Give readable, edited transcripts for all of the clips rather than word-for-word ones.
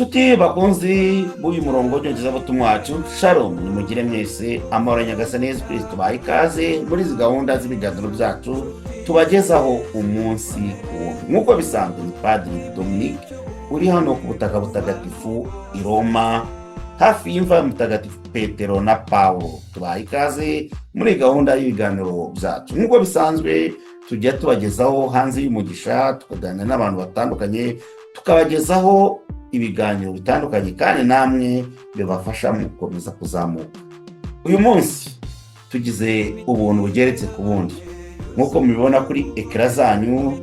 Nshuti bakunzi b'uyu murongo w'inyongezabutumwa wacu, Shalom, nimugire mwese amahoro ya Nyagasani Yesu Kristo. Tubahe ikaze muri izi gahunda z'ibiganiro byacu tubagezaho umunsi ku wundi. Nk'uko bisanzwe, ni Padiri Dominique uri hano ku butaka butagatifu i Roma, hafi y'imva mutagatifu Petero na Paulo. Tubahe ikaze muri gahunda y'ibiganiro byacu. Nk'uko bisanzwe, tujya tubagezaho hanze y'umugisha, tukaganira n'abantu batandukanye, tukabagezaho ibiganiro bitandukanye kandi namwe bibafasha mu gukomeza kuzamuka. Uyu munsi tugize ubuntu bugeretse ku bundi. Nk'uko mubibona kuri ekara zanyu,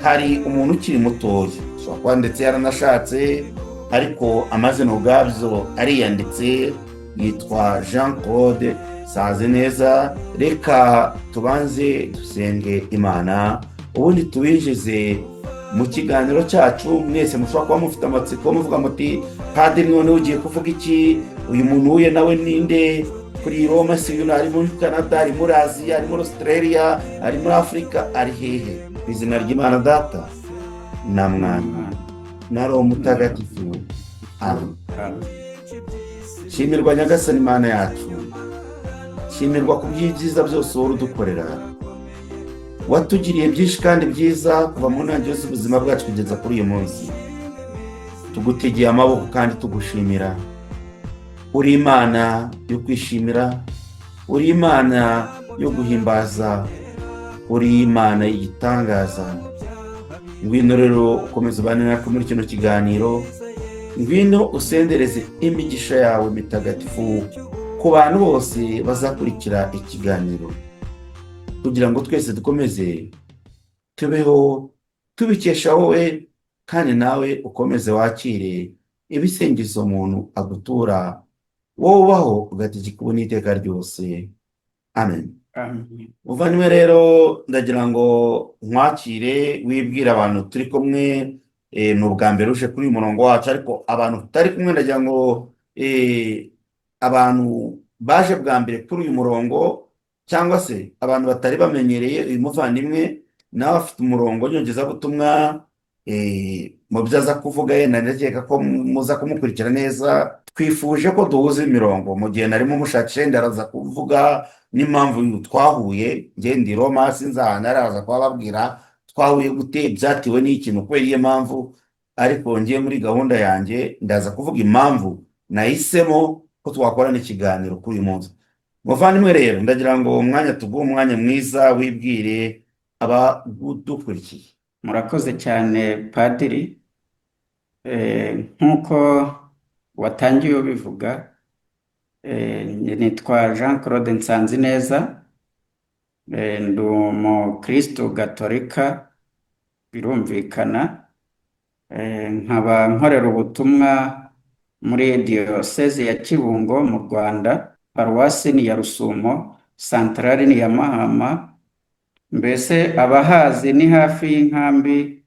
hari umuntu ukiri mutoya, ushobora kuba ndetse yaranashatse, ariko amazina ubwabyo ariyanditse, yitwa Jean Claude Nsanzineza. Reka tubanze dusenge Imana, ubundi tubinjize mu kiganiro cyacu. Mwese mushobora kuba mufite amatsiko muvuga muti, Padiri none ugiye kuvuga iki? Uyu muntu uye nawe ninde? Kuri Roma si uyu, ari muri Canada, ari muri Aziya, ari muri Australia, ari muri Afurika, ari hehe? Izina ry'Imana Data na Mwana na Roho Mutagatifu, amen. Shimirwa Nyagasani Imana yacu, shimirwa ku byiza byose wowe udukorera. Watugiriye byinshi kandi byiza kuva mu ntangiriro z'ubuzima bwacu kugeza kuri uyu munsi. Tugutegeye amaboko kandi tugushimira. Uri Imana yo kwishimira, uri Imana yo guhimbaza, uri Imana y'igitangaza. Ngwino rero ukomeze ubane natwe muri kino kiganiro. Ngwino usendereze imigisha yawe mitagatifu ku bantu bose bazakurikira ikiganiro, kugira ngo twese dukomeze tubeho tubikesha wowe, kandi nawe ukomeze wakire ibisingizo umuntu agutura, wowe ubaho ugategeka ubu n'iteka ryose, amen. Muvandimwe rero, ndagira ngo nkwakire wibwira abantu turi kumwe. Ni ubwa mbere uje kuri uyu murongo wacu, ariko abantu tutari kumwe ndagira ngo abantu baje bwa mbere kuri uyu murongo, cyangwa se abantu batari bamenyereye uyu muvandimwe, nawe afite umurongo w'inyongezabutumwa mu byo aza kuvuga. Yenda ndakeka ko muza kumukurikira neza. Twifuje ko duhuza imirongo. Mu gihe narimo umushakisha, ndaraza kuvuga n'impamvu twahuye. Njye ndi Roma, sinzahana, araza kubabwira twahuye gute, byatewe n'ikintu, kubera iyo mpamvu. Ariko ngiye muri gahunda yanjye ndaza kuvuga impamvu nahisemo ko twakora n'ikiganiro kuri uyu munsi. Muvandimwe rero, ndagira ngo umwanya tuguhe umwanya mwiza, wibwire abadukurikiye. Murakoze cyane Padiri. Nk'uko watangiye ubivuga, nitwa Jean Claude Nsanzineza. Ndi umukristo gatolika, birumvikana. Nkaba nkorera ubutumwa muri diyoseze ya Kibungo mu Rwanda. Paruwasi ni ya Rusumo, santarari ni ya Mahama. Mbese abahazi ni hafi y'inkambi,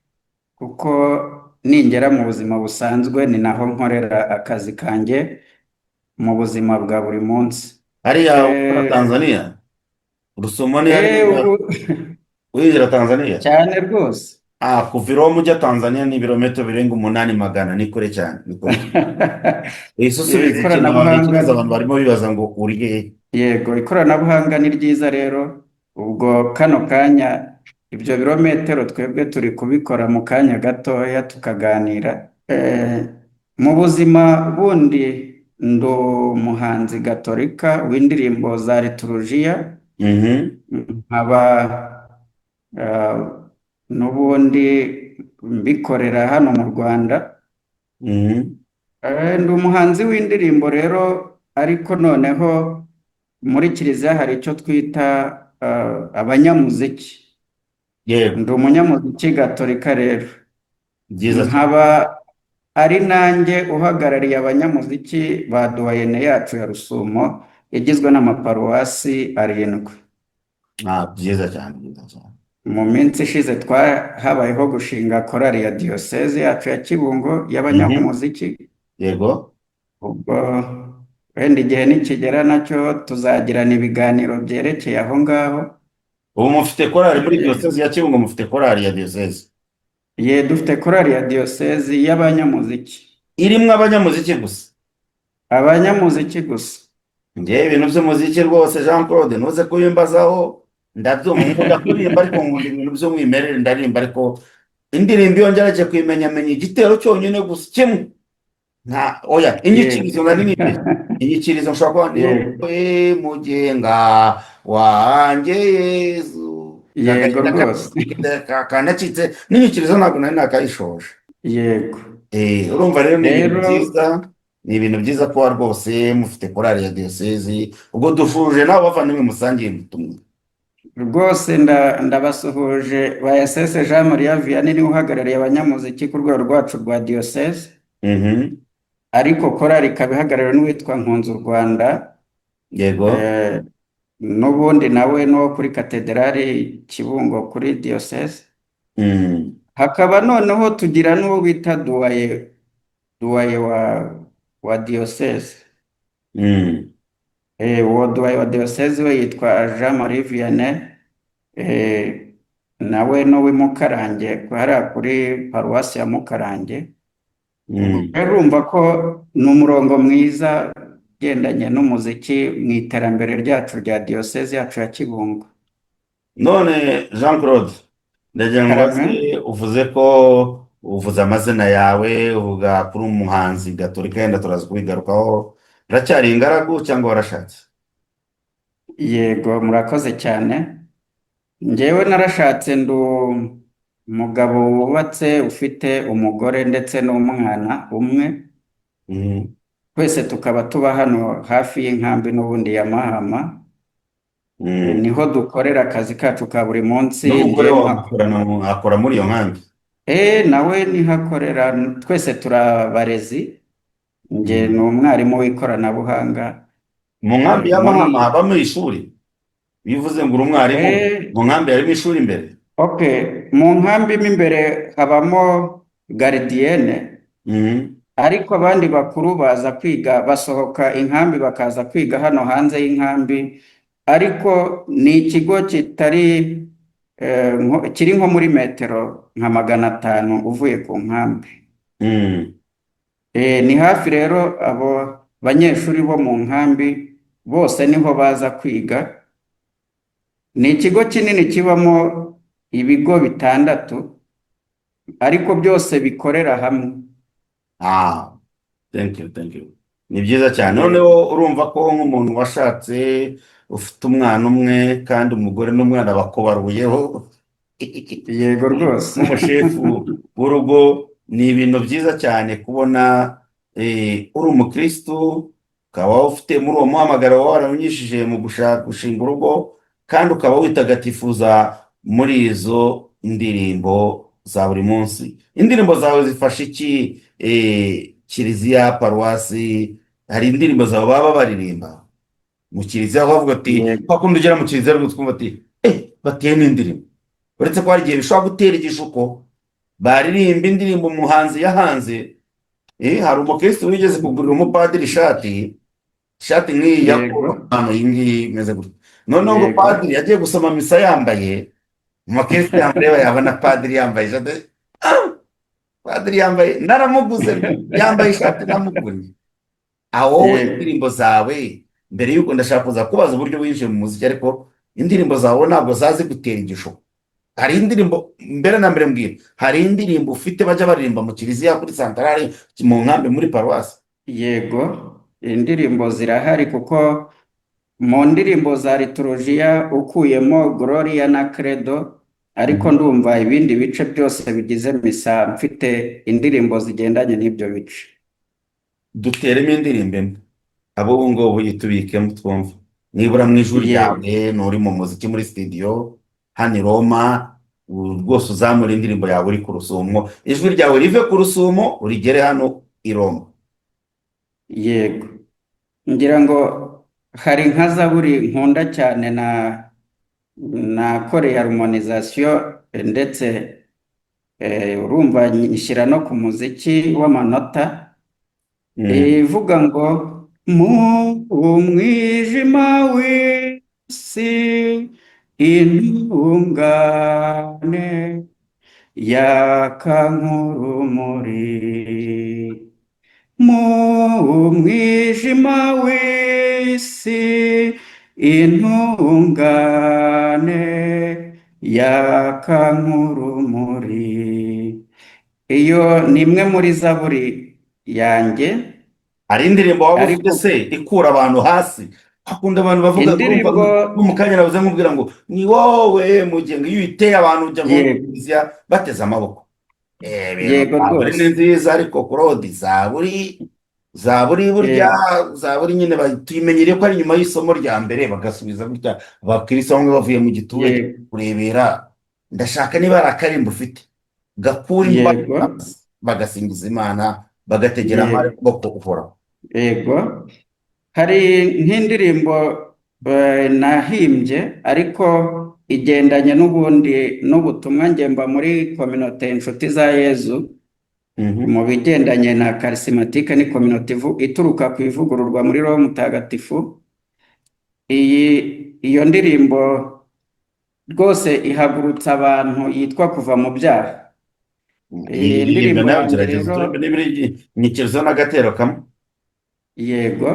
kuko ningera mu buzima busanzwe ni naho nkorera akazi kanjye mu buzima bwa buri munsi. Hariya ukora Tanzania? Rusumo ni hariya winjira Tanzania? Cyane rwose. Kuva i Roma ujya Tanzania ni ibirometero birenga 800. Ni kure cyane. Isusubiza ikibazo abantu barimo bibaza ngo uriye. Yego, ikoranabuhanga ni ryiza rero. Ubwo kano kanya ibyo birometero twebwe turi kubikora mu kanya gatoya tukaganira. Mu buzima bundi ndi umuhanzi gatolika w'indirimbo za liturujia. Nkaba n'ubundi mbikorera hano mu Rwanda. Ndi umuhanzi w'indirimbo rero, ariko noneho muri kiliziya hari icyo twita abanyamuziki. Ndi umunyamuziki gatolika rero. Nkaba ari nanjye uhagarariye abanyamuziki ba duwayene yacu ya Rusumo, igizwe n'amaparuwasi 7. Byiza cyane, byiza cyane. Mu minsi ishize habayeho gushinga korali ya diyoseze yacu ya Kibungo y'abanyamuziki. Yego. Ubwo wenda igihe nikigera nacyo tuzagirana ibiganiro byerekeye aho ngaho. Ubu mufite korali muri diyoseze ya Kibungo? Mufite korali ya diyoseze? Dufite korali ya diyoseze y'abanyamuziki. irimwo abanyamuziki gusa? abanyamuziki gusa. ngewe ibintu by'umuziki rwose Jean Claude ntuze kubimbazaho, ndabyumva, nkunda kuririmba ariko nkunda ibintu by'umwimerere ndaririmba, ariko indirimbo iyo ngerageje kuyimenyamenya igitero cyonyine gusa kimwe, nta oya Yego. inyikirizo nari nibeshye, inyikirizo nshobora kuba ndiyo Yego. mugenga wanjye Yezu, Yego rwose. kanacitse n'inyikirizo ntabwo nari nakayishoje. Yego. Urumva rero ni ibintu Rero byiza, ni ibintu byiza kuba rwose mufite korali ya diyosezi, ubwo dushuje nabo bavandimwe musangiye ubutumwa. rwose ndabasuhuje Bayasese Jean Marie Vianney niwe uhagarariye abanyamuziki ku rwego rwacu rwa diyoseze, Mhm. ariko korali ikaba ihagarariwe n'uwitwa Nkunzu Rwanda, Yego. n'ubundi nawe no kuri katederali Kibungo kuri diyoseze. Mm. Hakaba noneho tugira n'uwo bita duwaye wa diyoseze. Mm. Uwo duwaye wa diyoseze we yitwa Jean Marie Vianney, nawe n'uw'i Mukarange hariya kuri paruwasi ya Mukarange. Mm. Rero urumva ko ni umurongo mwiza ugendanye n'umuziki mu iterambere ryacu rya diyoseze yacu ya Kibungo. None Jean Claude, ndagira ngo Karame. uvuze ko uvuze amazina yawe, uvuga kuri umuhanzi gatolika, yenda turaza kubigarukaho, uracyari ingaragu cyangwa warashatse? Yego, murakoze cyane. Njyewe narashatse, ndi umugabo wubatse ufite umugore ndetse n'umwana umwe, Mhm. twese tukaba tuba hano hafi y'inkambi n'ubundi ya Mahama. Mm. Niho dukorera akazi kacu ka buri munsi. n'umugore Njyewe wawe akora muri iyo nkambi? nawe nihakorera, twese turi abarezi. Njye Mm. ni umwarimu w'ikoranabuhanga mu nkambi muri y'amahama habamo ishuri? bivuze ngo uri umwarimu, mu nkambi harimo ishuri imbere? mu nkambi mo imbere habamo garidiyene, Mhm. ariko abandi bakuru baza kwiga, basohoka inkambi bakaza kwiga hano hanze y'inkambi, ariko ni ikigo kiri nko muri metero nka 500 uvuye ku nkambi. Mm. Ni hafi rero, abo banyeshuri bo mu nkambi bose niho baza kwiga. Ni ikigo kinini kibamo ibigo 6, ariko byose bikorera hamwe. Thank you, thank you. Ni byiza cyane. Noneho urumva ko nk'umuntu washatse ufite umwana umwe kandi umugore n'umwana bakubaruyeho, Yego rwose. nk'umushefu w'urugo, ni ibintu byiza cyane kubona uri umukristu, ukaba ufite muri uwo muhamagaro wawe warawunyishije mu gushinga urugo, kandi ukaba witagatifuza muri izo ndirimbo za buri munsi. Indirimbo zawe zifasha iki kiliziya, paruwasi? hari indirimbo zawe baba baririmba mu kiliziya bavuga ati, Yego. bakunda ugera mu kiliziya rwose twumva ati bateye n'indirimbo, uretse ko hari igihe bishobora gutera igishuko baririmba indirimbo umuhanzi yahanze. hari umukristo wigeze kugurira umupadiri ishati nk'iyi ya Yego. hano, iyi ngiyi imeze gutya, noneho ngo Yego. padiri yagiye gusoma misa yambaye, umukristo yamureba yabona padiri yambaye ishati, padiri yambaye, naramuguze, yambaye ishati namuguriye. aho wowe Yego. indirimbo zawe, mbere y'uko ndashaka kuza kubaza uburyo winjiye mu muziki, ariko indirimbo zawe ntabwo zazi gutera igishuko. hari indirimbo, mbere na mbere mbwira, hari indirimbo ufite bajya baririmba mu kiliziya, kuri santarari, mu nkambi, muri paruwasi? Yego, indirimbo zirahari, kuko mu ndirimbo za liturujia ukuyemo Gloria na Credo, ariko ndumva ibindi bice byose bigize misa mfite indirimbo zigendanye n'ibyo bice. duteremo indirimbo imwe, abo ubu ngubu yitubikemo twumva, nibura mu ijwi ryawe, nuri mu muziki muri studio hano i Roma, rwose uzamura indirimbo yawe uri ku Rusumo, ijwi ryawe rive ku Rusumo urigere hano i Roma. Yego, ngira ngo hari nka Zaburi nkunda cyane, nakoreye harmonisation, ndetse urumva nshyira no ku muziki w'amanota, ivuga ngo mu umwijima w'isi intungane yaka nk'urumuri, mu mwijima w'isi, intungane yaka nk'urumuri. Iyo ni imwe muri zaburi yanjye, hari indirimbo waba ufite ariko se ikura abantu hasi? hakunda abantu bavuga urumva indirimbo no mu kanya nabuze nkubwira ngo ni wowe mugenga, iyo uyiteye abantu ujya nko mu yego kiliziya bateze amaboko. Ibintu yego zaburi ni rwose nziza, ariko kurodi zaburi burya, yego zaburi nyine tuyimenyereye ko ari nyuma y'isomo rya mbere bagasubiza gutya, abakirisitu bamwe bavuye mu giturage yego kurebera. ndashaka niba ari akarimbo ufite gakura yego imbaraga, bagasingiza imana, bagategera yego amaboko uhoraho. yego. Hari nk'indirimbo nahimbye, ariko igendanye n'ubundi n'ubutumwa. Ngemba muri kominote inshuti za Yezu, mu bigendanye na karisimatike, ni kominote ituruka ku ivugururwa muri Roho Mutagatifu. Iyo ndirimbo rwose ihagurutsa abantu, yitwa kuva mu byaha. Iyi iyi ndirimbo ndirimbo nawe yanjye gerageza rero, uturebe niba inyikirizo n'agatero kamwe. yego.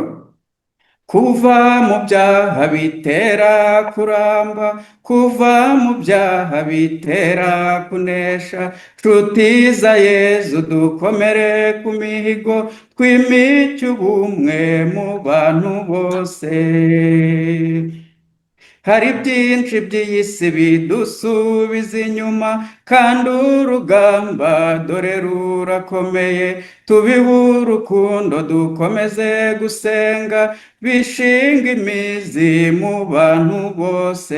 Kuva mu byaha bitera kuramba, kuva mu byaha bitera kunesha, nshuti za Yezu dukomere ku mihigo, twimice ubumwe mu bantu bose. Hari byinshi by'iyi si bidusubiza inyuma, kandi urugamba dore rurakomeye. Tubihe urukundo, dukomeze gusenga, bishinga imizi mu bantu bose.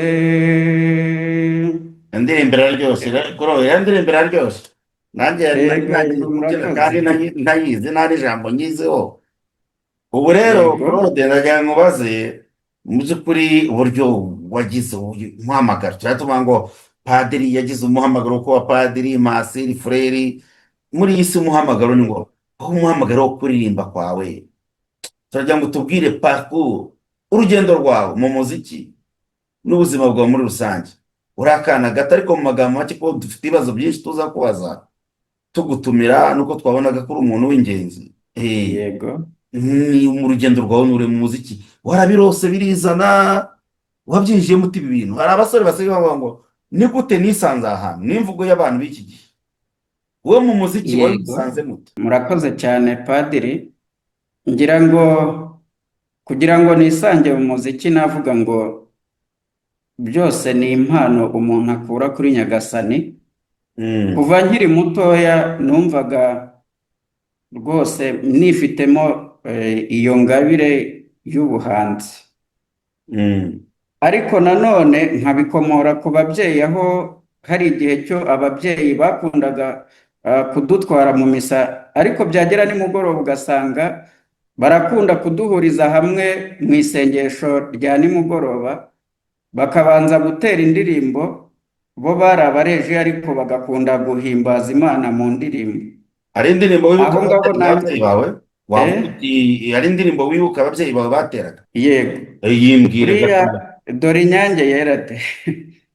indirimbo iraryoshye kuri ubu, iyo ndirimbo iraryoshye. nanjye nari Yego nagize yego, kubyina murakoze. kandi ntayizi, nta n'ijambo nyiziho. ubu rero Yego Claude, ndagira ngo ubaze mu by'ukuri uburyo wagize umuhamagaro. tuvuga ngo padiri yagize umuhamagaro wo kuba padiri, masiri, fureri. muri iyi si umuhamagaro ni ngo aho umuhamagaro wo kuririmba kwawe, turagira ngo tubwire parcours, urugendo rwawe mu muziki n'ubuzima bwawe muri rusange. uri akana gato, ariko mu magambo make, ko dufite ibibazo byinshi tuza kubaza tugutumira, nuko twabonaga ko uri umuntu w'ingenzi. yego ni mu rugendo rwawe nure mu muziki, warabirose birizana, wabyinjiyemo uti ibi bintu. hari abasore basigaye bavuga ngo ni gute nisanze aha hantu, n'imvugo y'abantu b'iki gihe. wowe mu muziki wari yego. wisanze mute? Murakoze cyane padiri. Ngira ngo kugira ngo nisange mu muziki, navuga ngo byose ni impano umuntu akura kuri Nyagasani. Kuva nkiri mutoya numvaga rwose nifitemo iyo ngabire y'ubuhanzi, ariko nanone nkabikomora ku babyeyi, aho hari igihe cyo ababyeyi bakundaga kudutwara mu misa, ariko byagera nimugoroba ugasanga barakunda kuduhuriza hamwe mu isengesho rya nimugoroba, bakabanza gutera indirimbo. Bo bari abareji, ariko bagakunda guhimbaza Imana mu ndirimbo. hari indirimbo wibuka Aho ngaho ababyeyi bawe wavuga eh, uti, hari indirimbo wibuka ababyeyi bawe bateraga? yego. yimbwire Buriya gato. dore inyange yera de,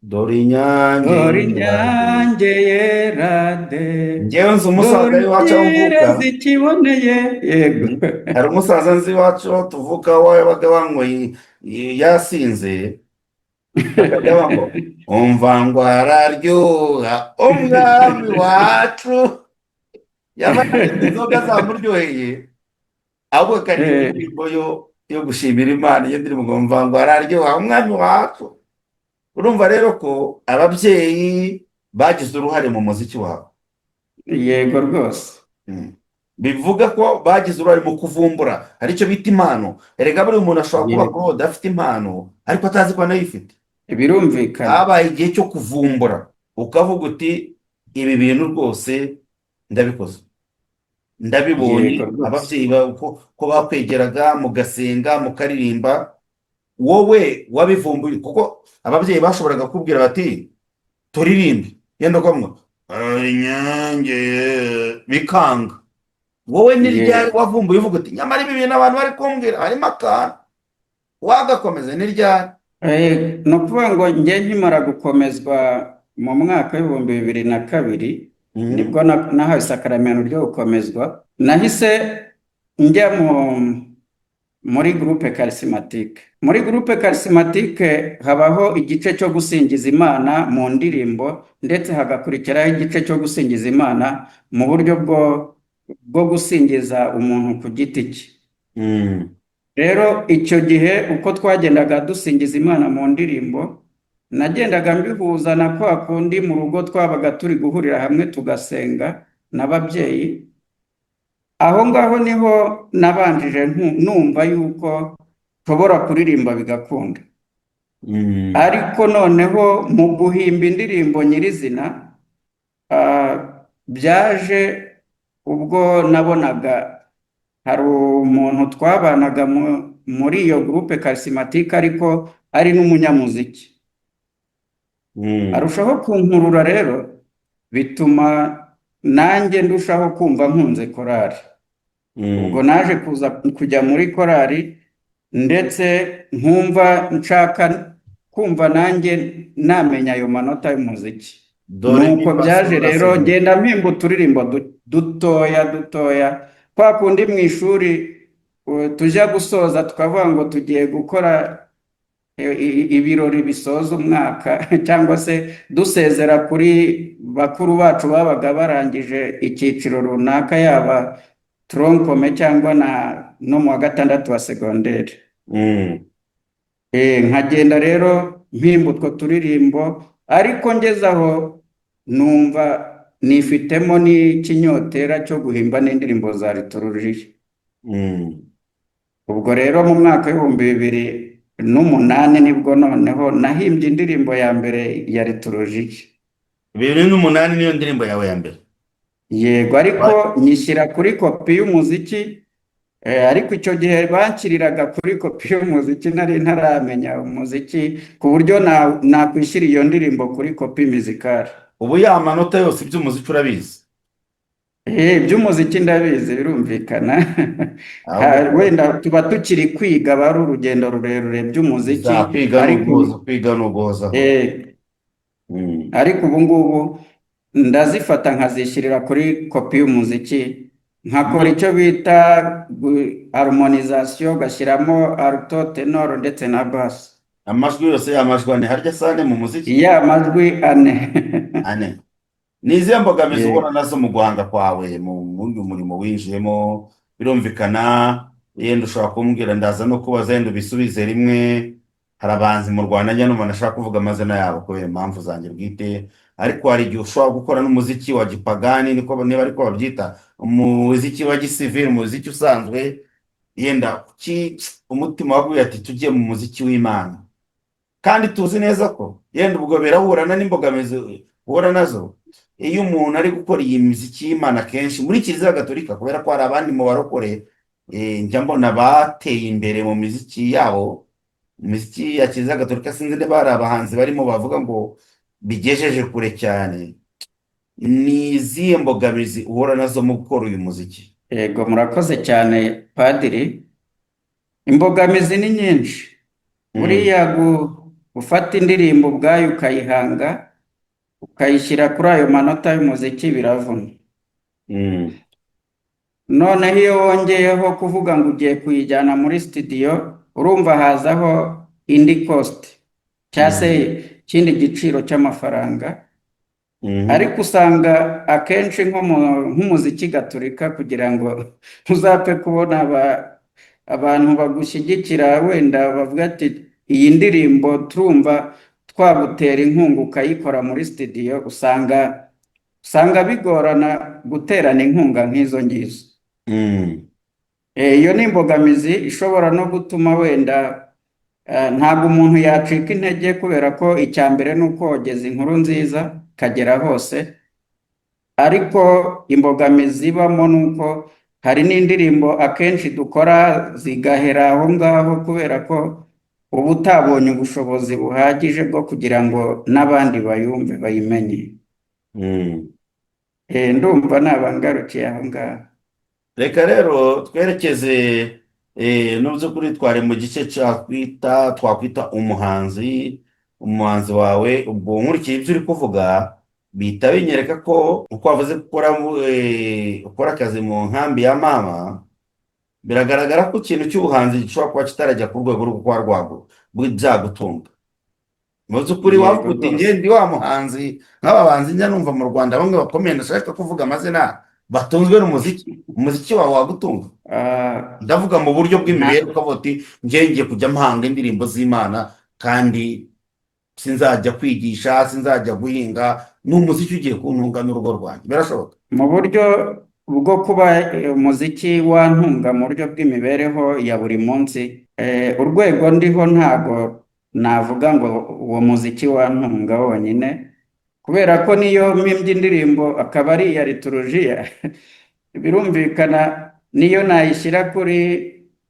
dore inyange dore yanjye. inyange yera de, njyewe nzi umusaza dore w'iwacu aho mvuka. ikirezi kiboneye. Yego hari umusaza nzi iwacu aho tuvuka, wabaga wanyweye yasinze, akajya ngo umva ngo araryoha umwami wacu. yaba yarenze inzoga zamuryoheye, ahubwo akaririmba indirimbo yo gushimira Imana. iyo ndirimbo ngo umva ngo araryoha umwami wacu. urumva rero ko ababyeyi bagize uruhare mu muziki wabo. yego rwose. bivuga ko bagize uruhare mu kuvumbura, hari icyo bita impano. erega buri umuntu ashobora kuba Yego. Claude afite impano, ariko atazi ko anayifite. Birumvikana. habaye igihe cyo kuvumbura, ukavuga uti ibi bintu rwose ndabikoze, ndabibonye. Yego rwose. ababyeyi ko bakwegeraga mugasenga mukaririmba, wowe wabivumbuye. kuko ababyeyi bashoboraga kubwira bati turirimbe, yenda kwamwa inyange, bikanga. wowe ni ryari wavumbuye uvuga uti nyamara ibi bintu abantu bari kumbwira harimo akantu, wagakomeza ni ryari? Ni ukuvuga ngo njye nkimara gukomezwa mu mwaka w'ibihumbi 2002, nibwo nahawe isakaramentu ryo gukomezwa. Nahise njya muri groupe charismatique. Muri groupe charismatique habaho igice cyo gusingiza Imana mu ndirimbo, ndetse hagakurikiraho igice cyo gusingiza Imana mu buryo bwo gusingiza umuntu ku giti cye. Mm. Rero icyo gihe uko twagendaga dusingiza Imana mu ndirimbo, nagendaga mbihuza na kwa kundi mu rugo twabaga turi guhurira hamwe tugasenga n'ababyeyi. Aho ngaho niho nabanjije numva yuko nshobora kuririmba bigakunda. Mm. Ariko noneho mu guhimba indirimbo nyirizina, byaje ubwo nabonaga hari umuntu twabanaga muri iyo groupe charismatique ariko ari n'umunyamuziki. Mm. Arushaho kunkurura rero, bituma nanjye ndushaho kumva nkunze korari. Mm. Ubwo naje kujya muri korari, ndetse nkumva nshaka kumva nanjye namenya ayo manota y'umuziki. Dore Nuko byaje rero ngenda mpimba uturirimbo dutoya, kwa kundi mu ishuri tujya gusoza tukavuga ngo tugiye gukora ibirori bisoza umwaka cyangwa se dusezera kuri bakuru bacu babaga barangije icyiciro runaka, yaba tronkome cyangwa no mu wa gatandatu wa segonderi. Mm. Nkagenda rero mpimba utwo turirimbo, ariko ngeze aho numva nifitemo n'ikinyotera cyo guhimba n'indirimbo za liturujia. Mm. Ubwo rero mu mwaka w'2008 nibwo noneho nahimbye indirimbo ya mbere ya liturujia. 2008 niyo ndirimbo yawe ya mbere? Yego, ariko nyishyira kuri kopi y'umuziki. Ariko icyo gihe banshyiriraga kuri kopi y'umuziki nari ntaramenya umuziki ku buryo nakwishyira iyo ndirimbo kuri kopi muzikari. Ubu ya manota yose iby'umuziki urabizi? Iby'umuziki ndabizi, birumvikana. Wenda tuba tukiri kwiga, bari urugendo rurerure by'umuziki, kwiga n'uguhoza. Ariko ubu ngubu ndazifata nkazishyirira kuri kopi y'umuziki, nkakora icyo bita harmonisation, gashyiramo alto, tenor ndetse na bass. Amajwi yose y'amajwi ane harya sane mu muziki? Ya amajwi ane. Ni izihe mbogamizi ubona nazo mu guhanga kwawe mu murimo winjiyemo? Birumvikana, yenda ushobora kumbwira, ndaza no kubaza yenda ubisubize rimwe. Hari abanzi mu Rwanda njya numva nashaka kuvuga amazina yabo kubera impamvu zanjye bwite, ariko hari igihe ushobora gukora n'umuziki wa gipagani, niba ariko babyita, umuziki wa gisivili, umuziki usanzwe. Yenda umutima waguye ati tujye mu muziki w'Imana, kandi tuzi neza ko yenda ubwo birahurana n'imbogamizi uhura nazo iyo umuntu ari gukora iyi muziki y'Imana. Kenshi muri Kiliziya Gatolika, kubera ko hari abandi mu barokore njya mbona bateye imbere mu miziki yabo, imiziki ya Kiliziya Gatolika, sinzi niba hari abahanzi barimo bavuga ngo bigejeje kure cyane. Ni izihe mbogamizi uhura nazo mu gukora uyu muziki? Yego, murakoze cyane padiri. Imbogamizi ni nyinshi. Buriya gufata indirimbo ubwayo ukayihanga ukayishyira kuri ayo manota y'umuziki biravuna. Noneho iyo wongeyeho kuvuga ngo ugiye kuyijyana muri studio, urumva hazaho indi cost cyangwa se ikindi giciro cy'amafaranga. Ariko usanga akenshi nk'umuziki Gatolika, kugira ngo ntuzapfe kubona abantu bagushyigikira, wenda bavuga ati iyi ndirimbo turumva twagutera inkunga ukayikora muri studio, usanga bigorana guterana inkunga nk'izo ngizo. Iyo ni imbogamizi ishobora no gutuma wenda ntabwo umuntu yacika intege, kubera ko icya mbere ni uko wogeza inkuru nziza ikagera hose. Ariko imbogamizi ibamo ni uko hari n'indirimbo akenshi dukora zigahera aho ngaho, kubera ko uba utabonye ubushobozi buhagije bwo kugira ngo n'abandi bayumve bayimenye. Ndumva nabangarukiye aho ngaho. Reka rero twerekeze no by'ukuri twari mu gice twakwita umuhanzi wawe. Ubwo nkurikiye ibyo uri kuvuga bihita binyereka ko uko wavuze ukora akazi mu nkambi ya mama, biragaragara ko ikintu cy'ubuhanzi gishobora kuba kitarajya ku rwego rwo kuba byagutunga. Mu by'ukuri yego wavuga uti rwose. njye ndi wa muhanzi nk'aba bahanzi njya numva mu Rwanda bamwe bakomeye ndashaka kuvuga amazina batunzwe n'umuziki, umuziki wawe wagutunga. Ah, Ndavuga mu buryo nta bw'imibereho ukavuga uti njye ngiye kujya mpanga indirimbo z'Imana kandi sinzajya kwigisha, sinzajya guhinga, ni umuziki ugiye kuntunga n'urugo rwanjye, birashoboka? mu buryo bwo kuba umuziki wantunga mu buryo bw'imibereho ya buri munsi, urwego ndiho ntago navuga ngo uwo muziki wantunga wonyine, kubera ko niyo mpimbye indirimbo akaba ari iya liturujia birumvikana niyo nayishyira kuri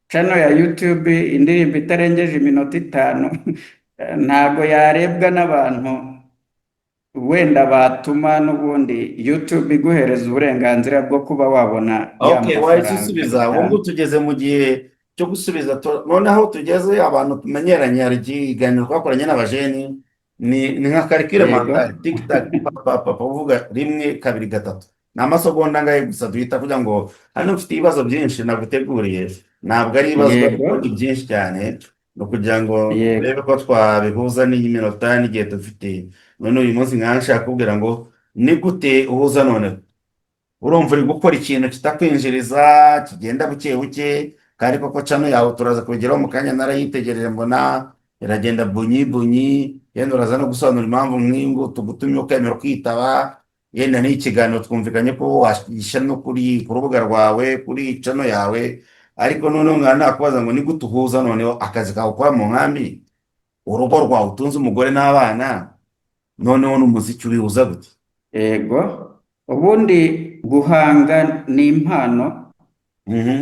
channel ya YouTube indirimbo itarengeje iminota 5 ntago yarebwa n'abantu wenda batuma n'ubundi YouTube iguhereza uburenganzira bwo kuba wabona ya Okay, wahise mafaranga usubiza. Ubu ngubu itanga. tugeze mu gihe cyo gusubiza. Noneho tugeze abantu tumenyeranye, hari ikiganiro twakoranye n'abajeni, ni nka karikire Yego, mentale, tiktak, papa uvuga rimwe kabiri gatatu, ni amasegonda angahe gusa duhita kugira ngo hano mfite ibibazo byinshi naguteguriye, ntabwo ari ibibazo yego, ariko ni byinshi cyane, ni ukugira ngo yego, turebe ko twabihuza n'iyi minota n'igihe dufite. None uyu munsi nkaba nshaka kubwira ngo ni gute uhuza noneho urumva uri gukora ikintu kitakwinjiriza, kigenda buke buke, kandi koko cano yawe turaza kubigeraho mu kanya, narayitegereje mbona iragenda bunyi bunyi, yenda uraza no gusobanura impamvu nk'ingo tugutumye ukemera kwitaba, yenda n'ikiganiro twumvikanye ko washyira no ku rubuga rwawe kuri cano yawe, ariko noneho nkaba nakubaza ngo ni gute uhuza noneho akazi kawe ukora mu nkambi, urugo rwawe utunze umugore n'abana, noneho n'umuziki ubihuza gute? yego. Ubundi guhanga ni impano,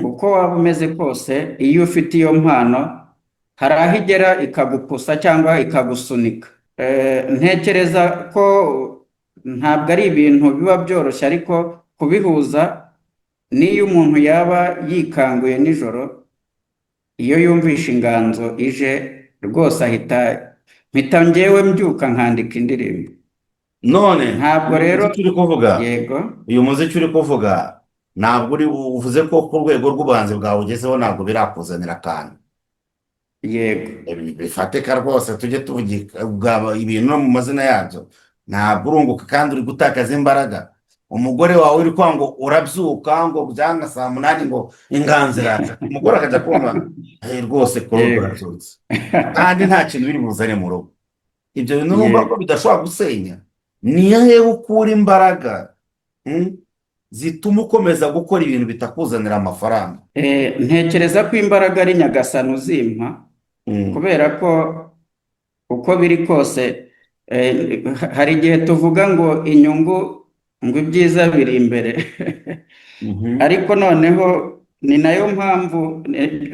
uko waba umeze kose, iyo ufite iyo mpano hari aho igera ikagupusa cyangwa ikagusunika. Ntekereza ko ntabwo ari ibintu biba byoroshye, ariko kubihuza, n'iyo umuntu yaba yikanguye nijoro, iyo yumvishe inganzo ije rwose mpita njyewe mbyuka nkandika indirimbo. None Ntabwo uyu rero, muziki uri kuvuga, yego, uyu muziki uri kuvuga ntabwo uri uvuze ko ku rwego rw'ubuhanzi bwawe ugezeho ntabwo birakuzanira akantu yego, bifatika rwose, tujye tuvuga ibintu no mu mazina yabyo, ntabwo urunguka kandi uri gutakaza imbaraga. Umugore wawe uri kwa ngo urabyuka ngo byanga saa 8 ngo inganzo iraza, umugore akajya kumva rwose ko yego. urabyutse, kandi nta kintu biri buzane mu rugo. Ibyo bintu numva ko bidashobora gusenya. Ni hehe ukura imbaraga zituma ukomeza gukora ibintu bitakuzanira amafaranga? Ntekereza ko imbaraga ari Nyagasani uzimpa, kubera ko uko biri kose, hari igihe tuvuga ngo inyungu, ngo ibyiza biri imbere ariko noneho ni nayo mpamvu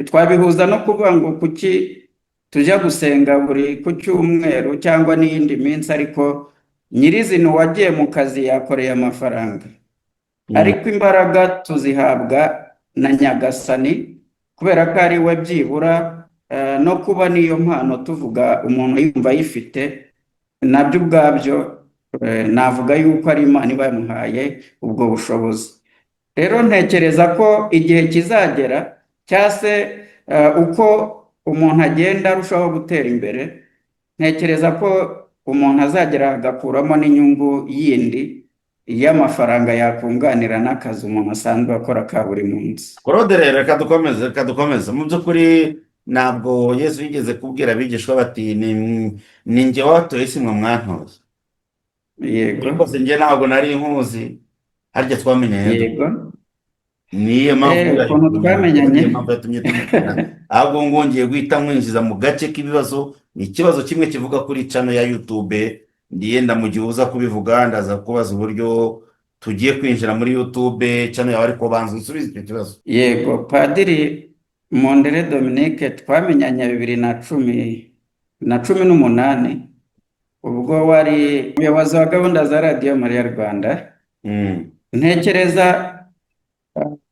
twabihuza no kuvuga ngo kuki tujya gusenga buri ku cyumweru cyangwa n'iyindi minsi, ariko nyirizina uwagiye mu kazi yakoreye amafaranga, ariko imbaraga tuzihabwa na Nyagasani, kubera ko ari we byibura, no kuba n'iyo mpano tuvuga umuntu yumva ayifite, nabyo ubwabyo navuga yuko ari Imana iba yamuhaye ubwo bushobozi. Rero ntekereza ko igihe kizagera, cyangwa se uko umuntu agenda arushaho gutera imbere, ntekereza ko umuntu azagera agakuramo n'inyungu yindi y'amafaranga yakunganira n'akazi umuntu asanzwe akora ka buri munsi. Claude, rero reka dukomeze. Mu by'ukuri ntabwo Yesu yigeze kubwira abigishwa bati ni njye watoye si mwe mwantoye? Yego, rwose njye ntabwo nari nkuzi, harya twamenyanye yego, niyo mpamvu ukuntu twamenyanye, yatumye tumukina, ahubwo ngongeye guhita mwinjiza mu gace k'ibibazo. Ni ikibazo kimwe kivuga kuri channel ya YouTube, ndiyenda mu gihe uza kubivuga ndaza kubaza uburyo tugiye kwinjira muri YouTube channel yawe, ariko banza usubize icyo kibazo. yego. Padiri Mondere Dominique twamenyanye 2018, ubwo wari umuyobozi wa gahunda za Radio Mariya Rwanda. Ntekereza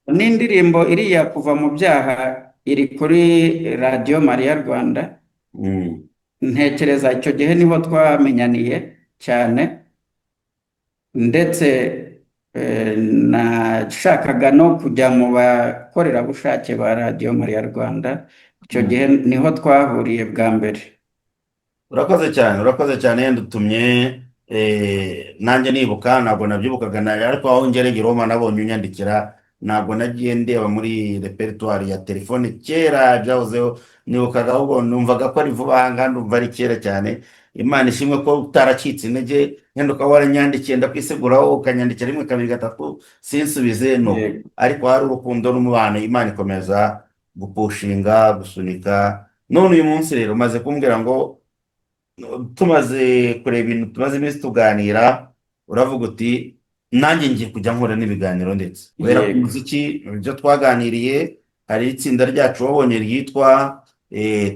n'indirimbo iriya kuva mu byaha iri kuri Radio Mariya Rwanda, ntekereza icyo gihe niho twamenyaniye cyane, ndetse nashakaga no kujya mu bakorerabushake ba radiyo Mariya Rwanda, icyo Mm. gihe niho twahuriye bwa mbere. urakoze cyane, urakoze cyane, yenda utumye nanjye nibuka, ntabwo nabyibukaga ariko aho ngereye i Roma nabonye unyandikira, ntabwo nagiye ndeba muri repertoire ya telefone kera byahozeho, nibukaga ahubwo numvaga ko ari vuba aha ngaha, ndumva ari kera cyane. Imana ishimwe ko utaracitse intege, yenda ukaba waranyandikiye ndakwiseguraho ukanyandikira rimwe kabiri gatatu sinsubize no, Yego. ariko hari urukundo n'umubano, Imana ikomeza gupushinga gusunika. None uyu munsi rero umaze kumbwira ngo tumaze kureba ibintu tumaze iminsi tuganira, uravuga uti nanjye ngiye kujya nkora n'ibiganiro, ndetse kubera ko Yego. umuziki ibyo twaganiriye, hari itsinda ryacu wabonye ryitwa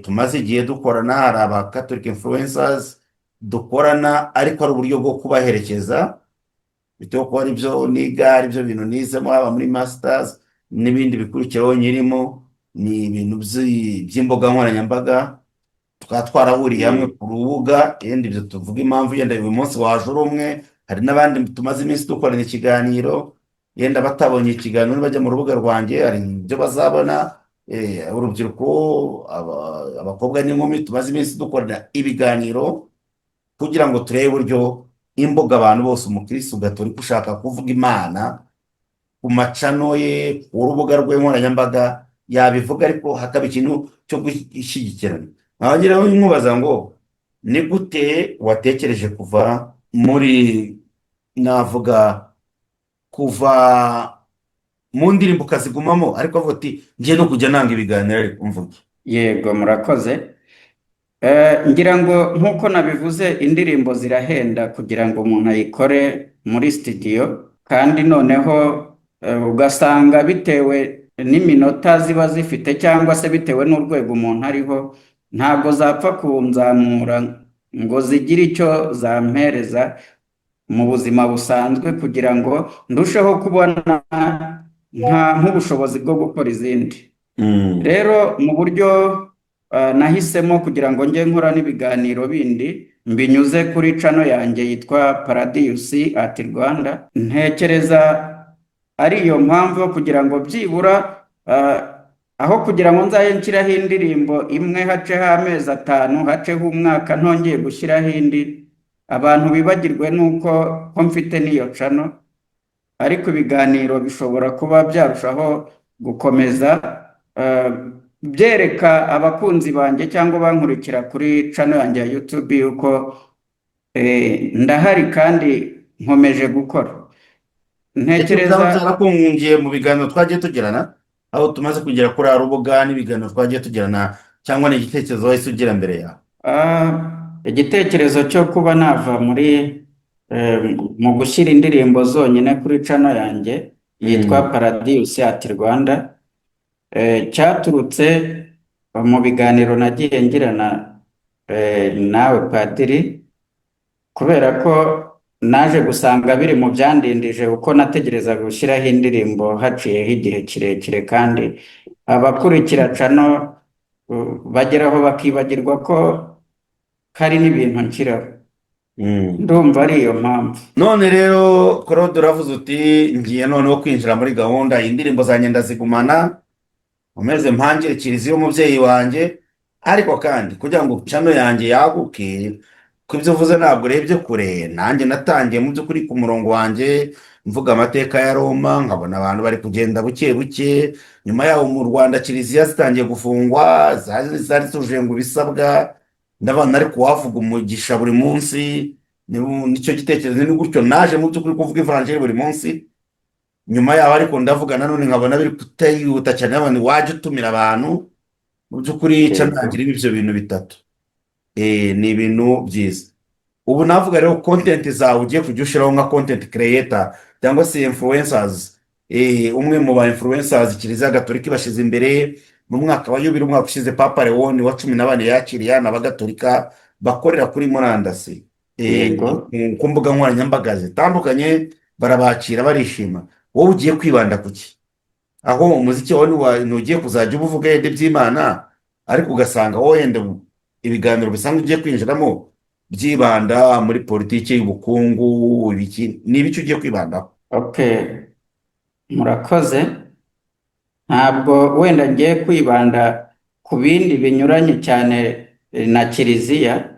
tumaze igihe dukorana, hari aba Catholic influencers dukorana, ariko ari uburyo bwo kubaherekeza bitewe ko ari byo niga, ari byo bintu nizemo, haba muri masters n'ibindi bikurikiraho nyirimo, ni ibintu by'imbuga nkoranyambaga. tukaba twarahuriye hamwe Yego. ku rubuga, yenda ibyo tuvuga impamvu, yenda uyu munsi waje uri umwe, hari n'abandi tumaze iminsi dukorana ikiganiro, yenda batabonye ikiganiro bajya mu rubuga rwanjye, hari ibyo bazabona. Urubyiruko, abakobwa n'inkumi tumaze iminsi dukorana ibiganiro kugira ngo turebe uburyo imbuga abantu bose, umukirisitu gatolika ushaka kuvuga Imana ku macano ye, ku rubuga rwe nkoranyambaga yabivuga, ariko hakaba ikintu cyo gushyigikirana. nkagira ngo nkubaza ngo ni gute watekereje kuva muri, navuga, kuva mu ndirimbo ukazigumamo, ariko avuga ati ngiye no kujya nanga ibiganiro ariko mvuge. Yego, murakoze. Ngira ngo nk'uko nabivuze, indirimbo zirahenda kugira ngo umuntu ayikore muri studio, kandi noneho ugasanga bitewe n'iminota ziba zifite cyangwa se bitewe n'urwego umuntu ariho, ntabwo zapfa kunzamura ngo zigire icyo zampereza mu buzima busanzwe kugira ngo ndusheho kubona nk'ubushobozi bwo gukora izindi. Rero mu buryo nahisemo kugira ngo njye nkora n'ibiganiro bindi mbinyuze kuri channel yanjye yitwa Paradise at Rwanda, ntekereza ari iyo mpamvu yo kugira ngo byibura aho kugira ngo nzaye nshyiraho indirimbo imwe haceho amezi 5, haceho umwaka ntongeye gushyiraho indi, abantu bibagirwe nuko ko mfite n'iyo channel, ariko ibiganiro bishobora kuba byarushaho gukomeza byereka abakunzi banjye cyangwa bankurikira kuri channel yanjye ya YouTube yuko ndahari kandi nkomeje gukora. Ntekereza byarakungiye mu biganiro twagiye tugirana, aho tumaze kugera kuri rubuga n'ibiganiro twagiye tugirana, cyangwa ni igitekerezo wahise ugira mbere yawe? Igitekerezo cyo kuba nava mu gushyira indirimbo zonyine kuri channel yanjye yitwa Paradise at Rwanda cyaturutse mu biganiro nagiye ngirana nawe Padiri, kubera ko naje gusanga biri mu byandindije uko nategereza gushyiraho indirimbo haciyeho igihe kirekire, kandi abakurikira channel bageraho bakibagirwa ko hari n'ibintu nshyiraho. Ndumva ari iyo mpamvu. None rero Claude uravuze uti ngiye noneho kwinjira muri gahunda, indirimbo zanjye ndazigumana, umeze mpangire kiliziya y'umubyeyi wanjye, ariko kandi kugira ngo channel yanjye yaguke, ko ibyo uvuze ntabwo urebye kure, nanjye natangiye mu by'ukuri ku murongo wanjye mvuga amateka ya Roma, nkabona abantu bari kugenda buke buke, nyuma yaho mu Rwanda kiliziya zitangiye gufungwa, zari zuje ngo ibisabwa, ndabona ariko wavuga umugisha buri munsi, nicyo gitekerezo, ni gutyo naje mu by'ukuri kuvuga ivanjiri buri munsi. Nyuma yaho ariko ndavuga nanone nkabona biri kutayihuta cyane, abantu wajya utumira abantu, mu by'ukuri canagira ibyo bintu bitatu. Ni ibintu byiza. Ubu navuga rero content zawe ugiye kujya ushyiraho nka content creator cyangwa se influencers. Umwe mu ba influencers Kiliziya Gatolika bashize imbere mu mwaka wa yubile, umwaka ushize Papa Leon wa 14 yakiriye n'abagatolika bakorera kuri murandasi, ku mbuga nkoranyambaga zitandukanye, barabakira barishima. Wowe ugiye kwibanda kuki? Aho umuziki wawe nugiye kuzajya ubuvuga yende by'Imana, ariko ugasanga wowe yende ibiganiro bisanzwe ugiye kwinjiramo byibanda muri politiki y'ubukungu, ibiki ni ibiki ugiye kwibandaho? Okay, murakoze. Ntabwo wenda ngiye kwibanda ku bindi binyuranye cyane na kiliziya.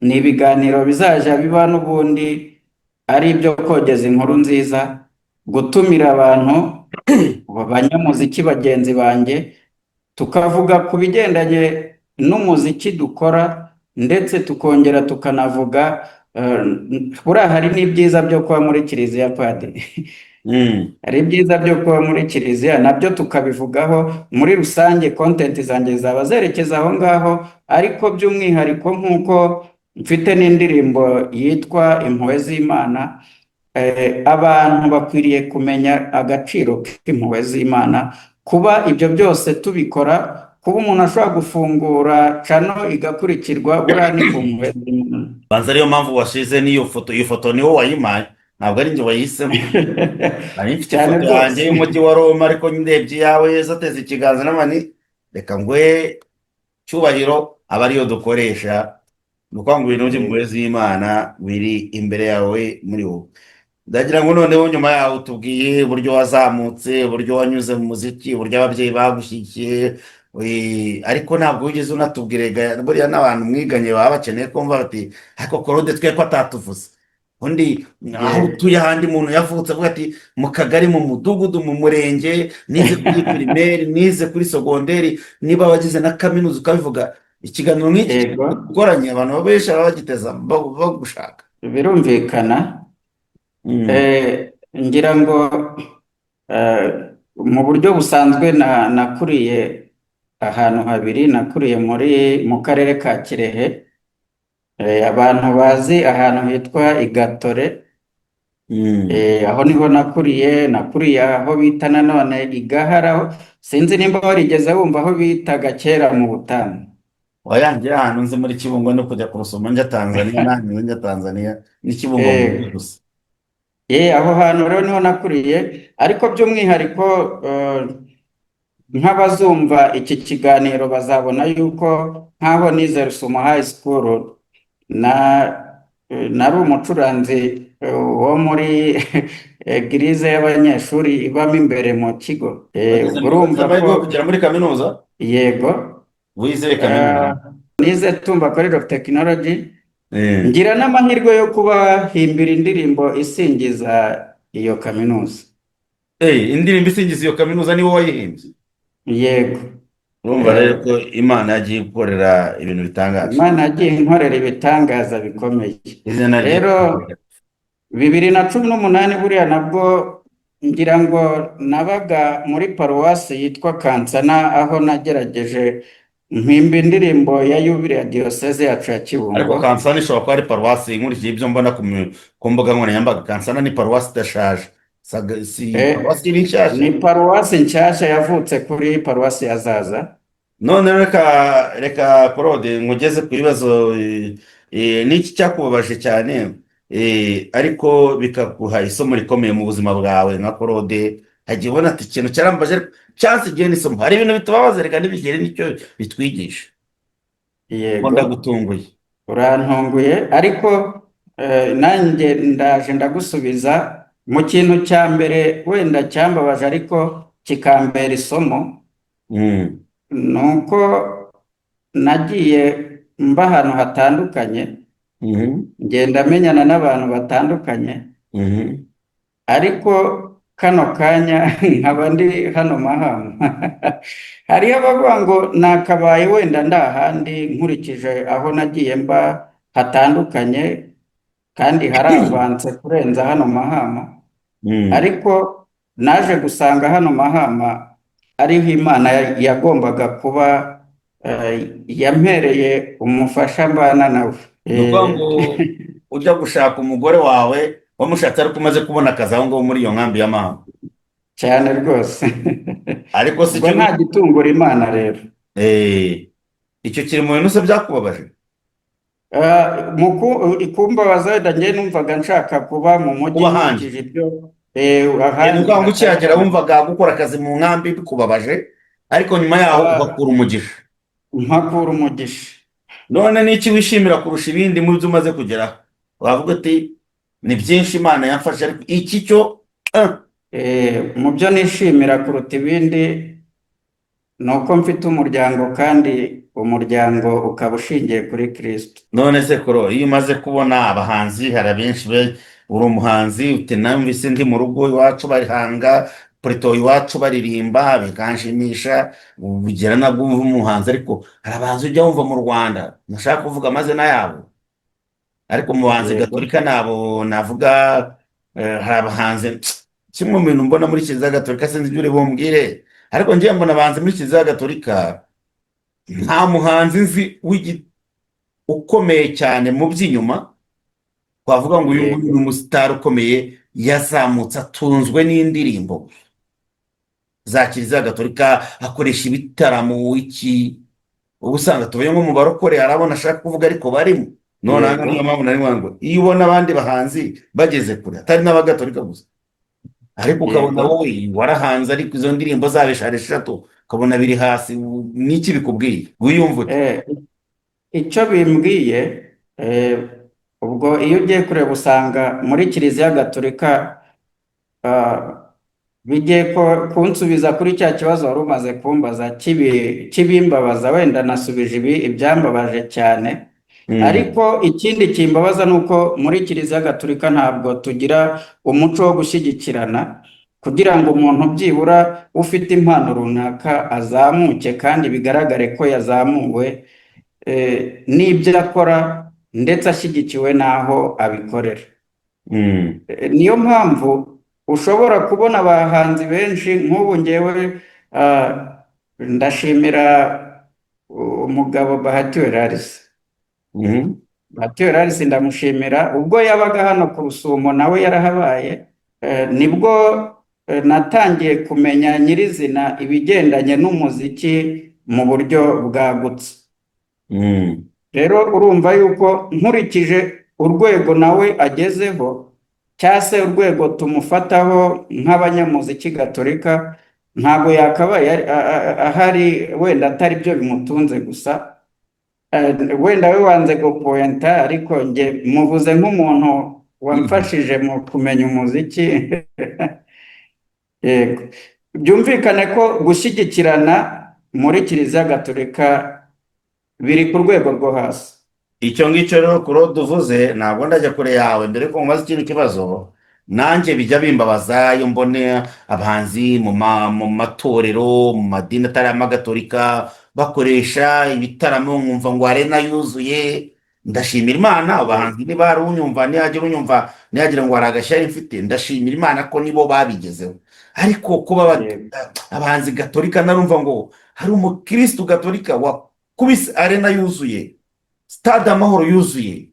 Ni ibiganiro bizajya biba n'ubundi ari ibyo kogeza inkuru nziza, gutumira abantu b'abanyamuziki bagenzi banjye, tukavuga ku bigendanye n'umuziki dukora, ndetse tukongera tukanavuga buriya hari n'ibyiza byo kuba muri kiliziya padiri. Hari ibyiza byo kuba muri kiliziya nabyo tukabivugaho. Muri rusange kontenti zanjye zaba zerekeza aho ngaho, ariko by'umwihariko nk'uko mfite n'indirimbo yitwa Impuhwe z'Imana, abantu bakwiriye kumenya agaciro k'impuhwe z'Imana. Kuba ibyo byose tubikora, kuba umuntu ashobora gufungura cano igakurikirwa, buriya ni ku mpuhwe z'Imana. banza ariyo mpamvu washize n'iyo foto. Iyo foto niwo wayimpaye, ntabwo ari njye wayihisemo. nari mfite Cyane ifoto yanjye rwose. y'umujyi wa Roma, ariko ndebye iyawe Yesu ateze ikiganza n'amani, reka ngwe cyubahiro aba ariyo dukoresha. Ni ukuvuga ngo ibintu by'impuhwe z'Imana biri imbere yawe muri wowe. Ndagira ngo noneho nyuma yaho tubwiye uburyo wazamutse, uburyo wanyuze mu muziki, uburyo ababyeyi bagushyigikiye, ariko ntabwo wigeze unatubwira buriya n'abantu mwiganye baba bakeneye kumva bati ariko Claude twe ko atatuvuze undi aho utuye ahandi muntu yavutse avuga ati mu kagari, mu mudugudu, mu murenge, nize kuri primaire, nize kuri segonderi, niba wagize na kaminuza ukabivuga. Ikiganiro nk'iki Yego, goranye abantu benshi baba bagiteza bagushaka. birumvikana. Ngira ngo mu buryo busanzwe nakuriye ahantu habiri. Nakuriye mu karere ka Kirehe. Abantu bazi ahantu hitwa i Gatore, aho niho nakuriye aho bita nanone i Gahara. Sinzi nimba warigeze wumva aho bitaga kera mu Butamu. wayangira ahantu nzi muri Kibungo no kujya kurusoma njya Tanzania, nanjye njya Tanzania n'Ikibungo mu gusa. Aho hantu rero niho nakuriye, ariko by'umwihariko nk'abazumva iki kiganiro bazabona yuko nk'aho nize Rusumo High School, nari umucuranzi wo muri egirize y'abanyeshuri ibamo imbere mu kigo. Urumva ko kugera muri kaminuza. Yego, Wize kaminuza? nize Tumba College of Technology. Ngira n'amahirwe yo kubahimbira indirimbo isingiza iyo kaminuza. Indirimbo isingiza iyo kaminuza niwo wayihimbye? Yego. Urumva rero ko Imana yagiye gukorera ibintu bitangaje. Imana yagiye inkorera ibitangaza bikomeye. Rero 2018 buriya nabwo ngira ngo nabaga muri paruwasi yitwa Kansana, aho nagerageje mpimba indirimbo ya yubile ya diyoseze yacu ya Kibungo. Ariko Kansana ishobora kuba ari paruwasi, nkurikiye ibyo mbona ku mbuga nkoranyambaga. Kansana ni paruwasi idashaje, si paruwasi iri nshyashya? Ni paruwasi nshyashya yavutse kuri paruwasi ya Zaza. None reka Claude nkugeze ku bibazo. N'iki cyakubabaje cyane ariko bikaguha isomo rikomeye mu buzima bwawe nka Claude? Hagiye ubona ati ikintu cyarambaje cyansigiye n'isomo. Hari ibintu bitubabaza, reka ntibigire n'icyo bitwigisha. Yego, ndagutunguye. urantunguye, ariko nanjye ndaje ndagusubiza mu kintu cya mbere wenda cyambabaje ariko kikambera isomo. Nuko nagiye mba ahantu hatandukanye, ngenda menyana n'abantu batandukanye, ariko kano kanya nkaba ndi hano Mahama. Hariho abavuga ngo nakabaye wenda ndahandi, nkurikije aho nagiye mba hatandukanye kandi haravanze kurenza hano Mahama. Ariko naje gusanga hano Mahama ariho Imana yagombaga kuba yampereye umufasha mbana nawe. Nuko ngo ujya gushaka umugore wawe wamushatse ariko umaze kubona akazi aho ngaho muri iyo nkambi ya Mahama. Cyane rwose. Ariko si cyo nta gitungura Imana rero. Icyo kiri mu bintu se byakubabaje? Ikumbabaza wenda njye numvaga nshaka kuba mu mujyi nkurikije ibyo ahandi. Nuko ngo ukihagera wumvaga gukora akazi mu nkambi bikubabaje, ariko nyuma yaho ugakura umugisha. Mpakura umugisha. None n'iki wishimira kurusha ibindi mu byo umaze kugeraho? Wavuga ati ni byinshi Imana yamfashe, ariko iki cyo Ah, Mu byo nishimira kuruta ibindi ni uko mfite umuryango kandi umuryango ukaba ushingiye kuri Kristo. none se koro iyo umaze kubona abahanzi hari abenshi uri umuhanzi uti namvise ndi mu rugo iwacu barihanga purito iwacu baririmba bikanshimisha bugera nabwo uba umuhanzi, ariko hari abahanzi ujya wumva mu Rwanda ntashaka kuvuga amazina yabo, ariko mu bahanzi Yego. gatolika nabo navuga hari abahanzi kimwe mu bintu mbona muri kiliziya gatolika sinzi ibyo uri bumbwire, ariko njyewe mbona abahanzi muri kiliziya gatolika nta muhanzi nzi ukomeye cyane mu by'inyuma twavuga ngo uyu nguyu Yego. ni umusitari ukomeye yazamutse atunzwe n'indirimbo za kiliziya gatolika akoresha ibitaramo iki, uba usanga tuvuye nko mu barokore harabona ashaka kuvuga ariko barimo none aha niyo Yego. mpamvu nari ngo iyo ubona abandi bahanzi bageze kure atari n'abagatolika gusa, ariko ukabona Yego. wowe warahanze ariko izo ndirimbo zabo eshatu ukabona biri hasi, n'iki bikubwiye wiyumva ute? Icyo bimbwiye, ubwo iyo ugiye kureba usanga muri kiliziya gatolika, bigiye kunsubiza kuri cya kibazo wari umaze kumbaza kibimbabaza, wenda nasubije ibyambabaje cyane, ariko ikindi kimbabaza ni uko muri kiliziya gatolika ntabwo tugira umuco wo gushyigikirana kugira ngo umuntu byibura ufite impano runaka azamuke kandi bigaragare ko yazamuwe n'ibyo akora ndetse ashyigikiwe n'aho abikorera. Niyo mpamvu ushobora kubona abahanzi benshi nk'ubu ngewe ndashimira umugabo Bahati Werarisi. Bahati Werarisi ndamushimira, ubwo yabaga hano ku Rusumo nawe yarahabaye, nibwo natangiye kumenya nyirizina ibigendanye n'umuziki mu buryo bwagutse. Rero urumva yuko nkurikije urwego nawe agezeho cyangwa se urwego tumufataho nk'abanyamuziki gatolika, ntabwo yakabaye ahari wenda atari byo bimutunze gusa. Wenda we wanze gupoyenta, ariko njye muvuze nk'umuntu wamfashije mu kumenya umuziki. Yego. Byumvikane ko gushyigikirana muri kiliziya gatolika biri ku rwego rwo hasi. Icyo ngicyo rero Claude uvuze ntabwo ndajya kure yawe, mbere ko mumaze ikindi kibazo nanjye bijya bimbabaza iyo mbone abahanzi mu matorero mu madini atari amagatolika bakoresha ibitaramo nkumva ngo arena yuzuye. Ndashimira Imana abahanzi niba hari unyumva nihagira ngo hari agashyari mfite, ndashimira Imana ko nibo babigezeho, ariko kuba abahanzi gatolika narumva ngo hari umukristo gatolika wakubise arena yuzuye, stade Amahoro yuzuye,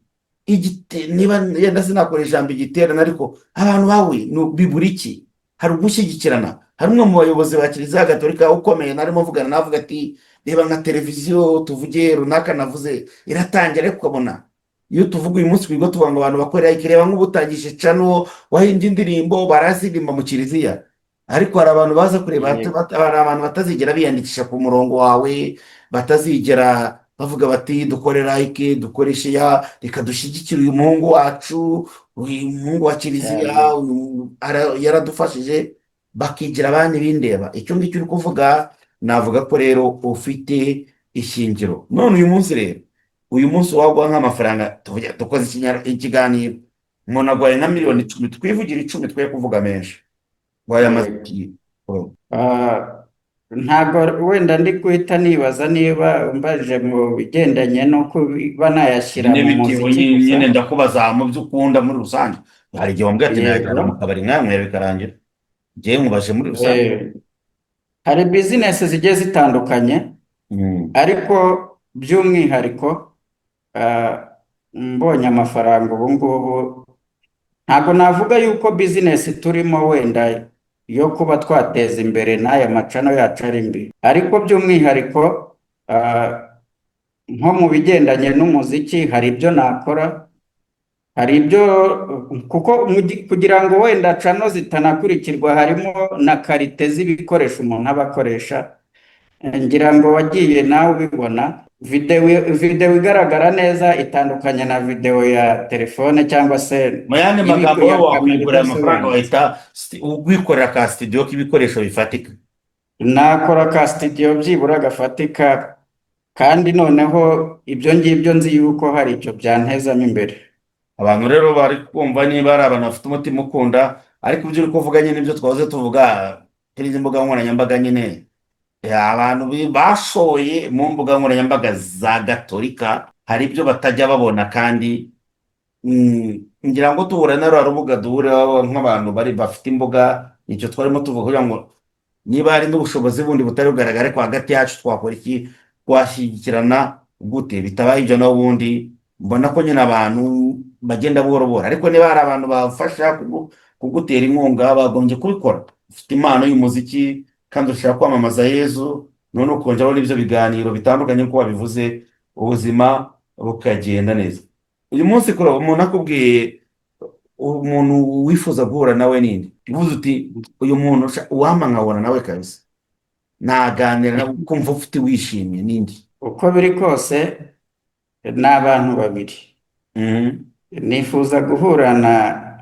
niba yenda sinakoresha ijambo igiterane, ariko abantu bawe bibura iki? Hari ugushyigikirana. Hari umwe mu bayobozi ba kiliziya gatolika ukomeye narimo mvugana navuga ati reba nka televiziyo tuvuge runaka navuze iratangira, ariko ukabona iyo tuvuga uyu munsi twigo tuvuga ngo abantu bakorera ikireba nk'ubutangije cano wahimbye indirimbo barazirimba mu kiliziya, ariko hari abantu baza kureba, hari abantu batazigera biyandikisha ku murongo wawe, batazigera bavuga bati dukorera iki, dukoreshe reka dushyigikire uyu muhungu wacu, uyu muhungu wa kiliziya yaradufashije, bakigira abandi bindeba. Icyo ngicyo uri kuvuga navuga ko rero ufite ishingiro. None uyu munsi rero, uyu munsi wagwa nk'amafaranga dukoze ikiganiro umuntu agwaye nka miliyoni 10, twivugira 10 twe kuvuga menshi wayamaze. Ntabwo wenda ndi guhita nibaza niba mbajije mu bigendanye no kuba nayashyira mu muziki gusa. Nyine ndakubaza mu byo ukunda muri rusange. Hari igihe wambwira ati najyana mu kabari nkamwe bikarangira, njyewe nkubaje muri rusange. Hari bizinesi zigiye zitandukanye, ariko by'umwihariko mbonye amafaranga ubu ngubu ntabwo navuga yuko bizinesi turimo wenda yo kuba twateza imbere n'aya macano yacu ari mbi, ariko by'umwihariko nko mu bigendanye n'umuziki hari ibyo nakora, hari ibyo kuko kugira ngo wenda cano zitanakurikirwa harimo na karite z'ibikoresho umuntu aba akoresha. Ngira ngo wagiye nawe ubibona, videwo igaragara neza itandukanye na videwo ya telefone cyangwa se mu yandi magambo ya wowe kamera wakwigurira amafaranga idasobanutse. wahita wikorera ka studio k'ibikoresho bifatika. Nakora ka studio byibura gafatika, kandi noneho ibyo ngibyo nzi yuko hari icyo byantezamo imbere. Abantu rero bari kumva niba ari abantu bafite umutima ukunda, ariko ibyo uri kuvuga nyine ibyo twahoze tuvuga kuri izi mbuga nkoranyambaga nyine, abantu bashoye mu mbuga nkoranyambaga za gatolika hari ibyo batajya babona, kandi ngira ngo duhura na rwa rubuga duhuriraho nk'abantu bari bafite imbuga, icyo twarimo tuvuga kugira ngo niba hari n'ubushobozi bundi butari bugaragara ariko hagati yacu twakora iki, twashyigikirana gute, bitabaye ibyo n'ubundi mbona ko nyine abantu bagenda buhoro buhoro, ariko niba hari abantu bafasha kugutera inkunga bagombye kubikora. Ufite impano y'umuziki kandi ushaka kwamamaza Yezu, none ukongeraho n'ibyo biganiro bitandukanye nk'uko wabivuze, ubuzima bukagenda neza. Uyu munsi kuri umuntu akubwiye umuntu wifuza guhura nawe ninde, uvuze uti uyu muntu uwampa nkabona nawe kabisa, naganira nawe ukumva ufite wishimye, ninde? Uko biri kose ni abantu babiri. Nifuza guhura na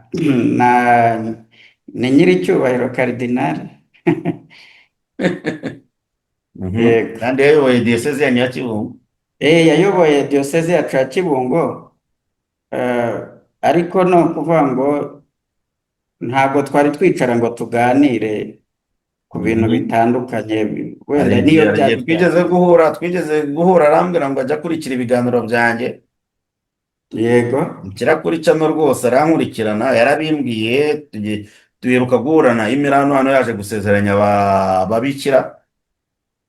nyiricyubahiro karidinali. Yego. Kandi yayoboye diyoseze ya Nyakibungo. Yayoboye diyoseze yacu ya Kibungo, ariko no kuvuga ngo ntabwo twari twicara ngo tuganire ku bintu bitandukanye, wenda niyo twigeze guhura arambwira ngo ajya akurikira ibiganiro byanjye. Yego. Kirakurikirana rwose, arankurikirana, yarabimbwiye, duheruka guhurana Imirano hano yaje gusezeranya ababikira.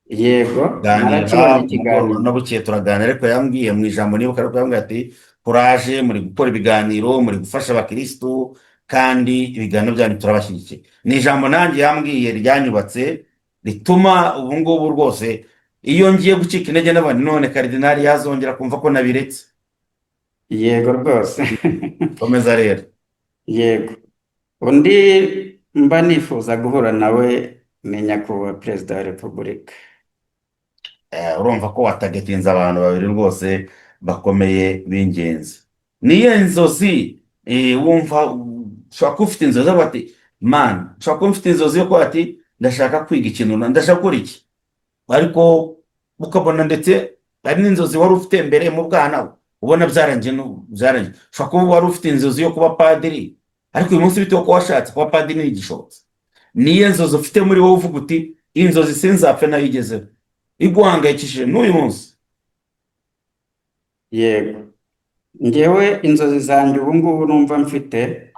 Yego, narakibonye ikiganiro. No bukeye turaganira, ariko yambwiye mu ijambo nibuka, ariko yambwiye ati kuraje, muri gukora ibiganiro, muri gufasha abakirisitu, kandi ibiganiro byanyu turabashyigikiye. Ni ijambo nanjye yambwiye ryanyubatse, rituma ubu ngubu rwose iyo ngiye gucika intege n'abandi, none karidinali yazongera kumva ko nabiretse. Yego rwose. Komeza rero. Yego. Undi mba nifuza guhura nawe ni nyakubahwa perezida wa repubulika. Urumva ko watagetinze abantu babiri rwose bakomeye b'ingenzi. Niyo inzozi wumva ushobora kuba ufite inzozi aho ati man, ushobora kuba ufite inzozi yo kuba ati ndashaka kwiga ikintu, ndashaka gukora iki, ariko ukabona ndetse hari n'inzozi wari ufite mbere mu bwana ubona byarangiye. Ushobora kuba wari ufite inzozi yo kuba padiri, ariko uyu munsi bitewe ko washatse kuba padiri ntigishobotse. Niyo nzozi ufite muri wowe uvuga uti iyi nzozi sinzapfe nayigezeho, iguhangayikishije n'uyu munsi. Yego, ngewe inzozi zanjye ubu ngubu numva mfite,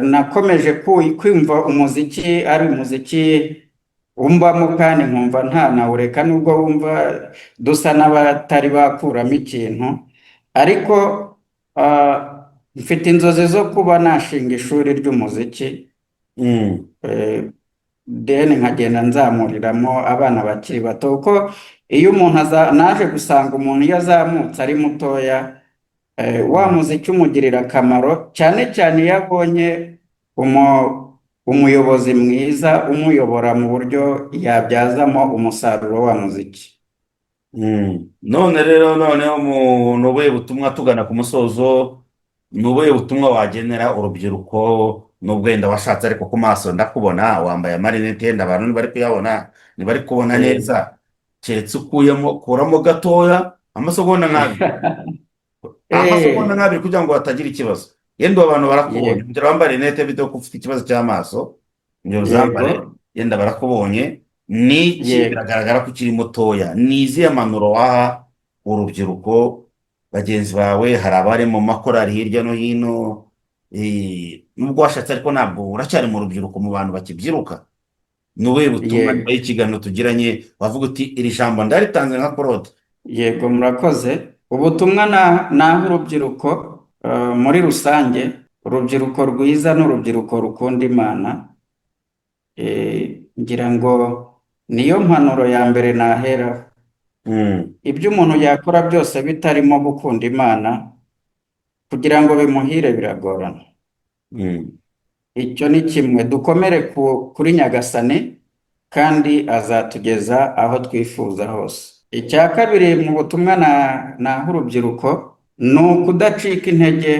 nakomeje kwumva umuziki ari umuziki umbamo, kandi nkumva ntanawureka, nubwo wumva dusa n'abatari bakuramo ikintu, ariko mfite inzozi zo kuba nashinga ishuri ry'umuziki, deni nkagenda nzamuriramo abana bakiri bato, kuko iyo umuntu naje gusanga umuntu iyo azamutse ari mutoya, wa muziki umugirira akamaro, cyane cyane iyo abonye umuyobozi mwiza umuyobora mu buryo yabyazamo umusaruro wa muziki. None rero, noneho ni ubuhe butumwa, tugana ku musozo, ni ubuhe butumwa wagenera urubyiruko, n'ubwo wenda washatse ariko ku maso ndakubona wambaye amarinete, yenda abantu ntibari kuyabona, ntibari kubona neza, keretse kuramo gatoya amasegonda nk'abiri kugira ngo hatagira ikibazo. Yenda abantu barakubonye, kugira wambare rinete bitewe ko ufite ikibazo cy'amaso, ngo uzambare, yenda barakubonye. Niki biragaragara ko ukiri mutoya, ni izihe mpanuro waha urubyiruko bagenzi bawe? Hari abari mu makorari hirya no hino, nubwo washatse ariko ntabwo uracyari mu rubyiruko, mu bantu bakibyiruka. Ni ubuhe butumwa nyuma y'ikiganiro tugiranye wavuga uti iri jambo ndaritanze nka Claude? Yego, murakoze. Ubutumwa naho urubyiruko muri rusange, urubyiruko rwiza n'urubyiruko rukunda Imana, ngira ngo niyo mpanuro ya mbere naheraho. Ibyo umuntu yakora byose bitarimo gukunda Imana, kugira ngo bimuhire biragorana. Icyo ni kimwe. Dukomere kuri Nyagasani, kandi azatugeza aho twifuza hose. Icya kabiri mu butumwa naha urubyiruko ni ukudacika intege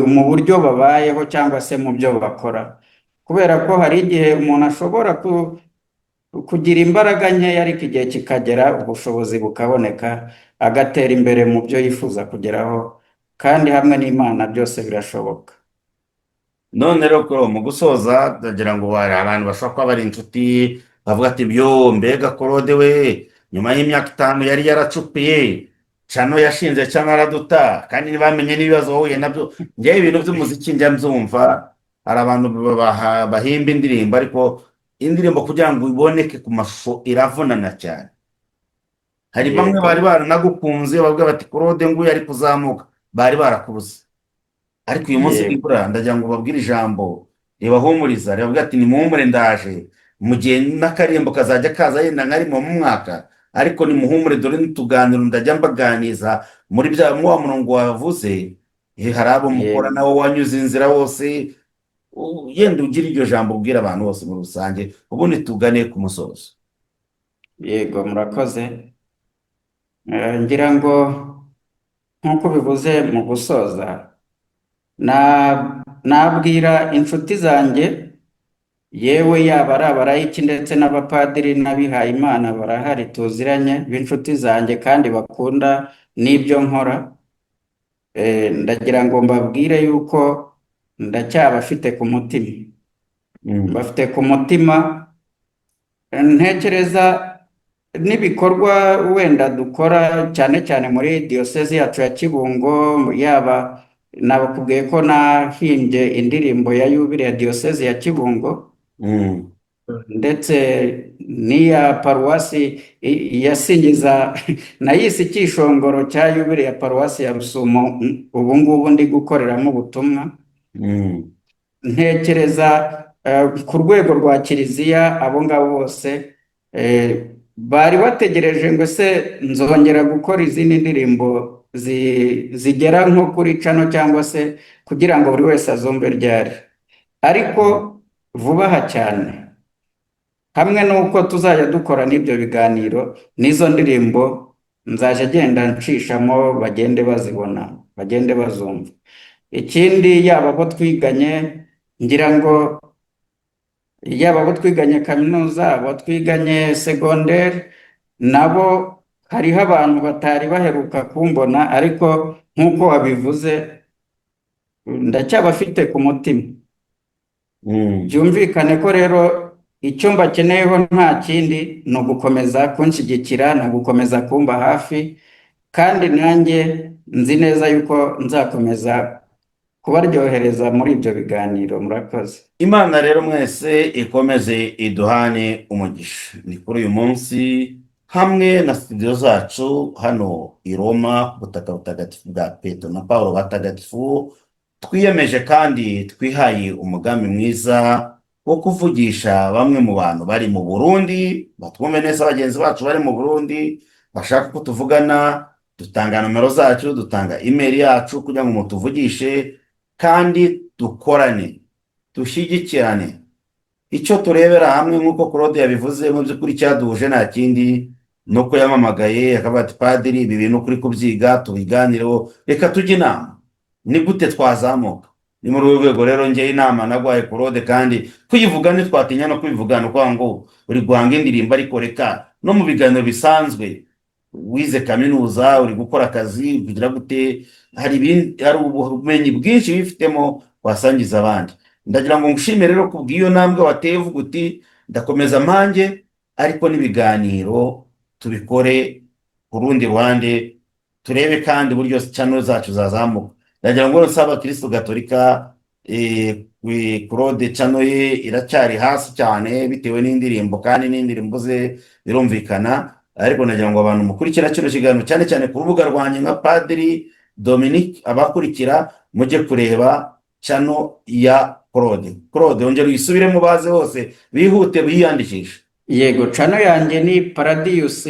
mu buryo babayeho cyangwa se mu byo bakora, kubera ko hari igihe umuntu ashobora kugira imbaraga nkeya ariko igihe kikagera ubushobozi bukaboneka agatera imbere mu byo yifuza kugeraho, kandi hamwe n'Imana byose birashoboka. none rero mu gusoza ndagira ngo hari abantu bashobora kuba bari inshuti bavuga ati byo mbega Claude we nyuma y'imyaka 5 yari yaracupiye cano yashinze cano araduta kandi ntibamenye n'ibibazo wahuye nabyo. Njyewe ibintu by'umuziki njya mbyumva, hari abantu bahimba indirimbo ariko indirimbo kugira ngo iboneke ku mashusho iravunana cyane. Hari bamwe bari baranagukunze bavuga bati Claude nguyu ari kuzamuka, bari barakubuze. Ariko uyu munsi bibura ndagira ngo babwire ijambo ribahumuriza, ribavuga ati nimuhumure ndaje, mu gihe n'akaririmbo kazajya kaza yenda nka rimwe mu mwaka, ariko nimuhumure dore n'utuganiro ndajya mbaganiza muri wa murongo wavuze. Hari abo mukora nawe wanyuze inzira wose, yenda ugira iryo jambo ubwira abantu bose muri rusange, ubundi tugane ku musozo. Yego, murakoze. Ngira ngo nk'uko bivuze mu gusoza, nabwira inshuti zanjye, yewe yaba ari abarayiki ndetse n'abapadiri n'abihaye Imana barahari tuziranye b'inshuti zanjye kandi bakunda n'ibyo nkora. Ndagira ngo mbabwire yuko ndacyabafite ku mutima, bafite ku mutima. Ntekereza n'ibikorwa wenda dukora cyane cyane muri diyosezi yacu ya Kibungo, yaba nabakubwiye ko nahimbye indirimbo ya yubile ya diyosezi ya Kibungo, ndetse n'iya paruwasi yasingiza nayise icyishongoro cya yubile ya paruwasi ya Rusumo, ubu ngubu ndi gukoreramo ubutumwa. Ntekereza ku rwego rwa kiliziya abo ngabo bose bari bategereje ngo se nzongera gukora izindi ndirimbo zigera nko kuri cano cyangwa se kugira ngo buri wese azumve ryari, ariko vuba aha cyane, hamwe n'uko tuzajya dukora n'ibyo biganiro n'izo ndirimbo, nzajya agenda nshishamo bagende bazibona, bagende bazumva. Ikindi, yaba abo twiganye, ngira ngo yaba abo twiganye kaminuza, abo twiganye segonderi, nabo hariho abantu batari baheruka kumbona, ariko nk'uko wabivuze ndacyabafite ku mutima. Byumvikane ko rero icyo mbakeneyeho nta kindi ni ugukomeza kunshyigikira, ni ugukomeza kumba hafi, kandi nanjye nzi neza yuko nzakomeza kubaryohereza muri ibyo biganiro. Murakoze. Imana rero mwese ikomeze iduhane umugisha. Ni kuri uyu munsi hamwe na studio zacu hano i Roma, butaka butagatifu bwa Petero na Paulo batagatifu, twiyemeje kandi twihaye umugambi mwiza wo kuvugisha bamwe mu bantu bari mu Burundi, batwumve neza bagenzi bacu bari mu Burundi bashaka ko tuvugana. Dutanga nomero zacu, dutanga email yacu kugira ngo mutuvugishe kandi dukorane, dushyigikirane. Icyo turebera hamwe nk'uko Claude yabivuze, mu by'ukuri cyaduhuje nta kindi nuko yamamagaye akavuga ati padiri ibi bintu kuri kubyiga tubiganireho, reka tujye inama ni gute twazamuka. Ni muri urwo rwego rero njye inama nagwaye Claude, kandi kuyivuga ntitwatinya no kubivugana uko ngo uri guhanga indirimbo, ariko reka no mu biganiro bisanzwe, wize kaminuza uri gukora akazi kugira gute, hari ubumenyi bwinshi bifitemo wasangiza abandi. Ndagira ngo ngushimire rero kubw'iyo ntambwe wateye, uvuga uti ndakomeza mpange, ariko n'ibiganiro tubikore ku rundi ruhande, turebe kandi uburyo channel zacu zazamuka. Ndagira ngo nsaba Kristo Gatolika, Claude channel ye iracyari hasi cyane bitewe n'indirimbo, kandi n'indirimbo ze birumvikana, ariko nagira ngo abantu mukurikira kino kiganiro cyane cyane ku rubuga rwanjye nka Padiri Dominique, abakurikira mujye kureba channel ya Claude ongera uyisubiremo baze hose bihute biyandikisha. Yego, channel yanjye ni Paradius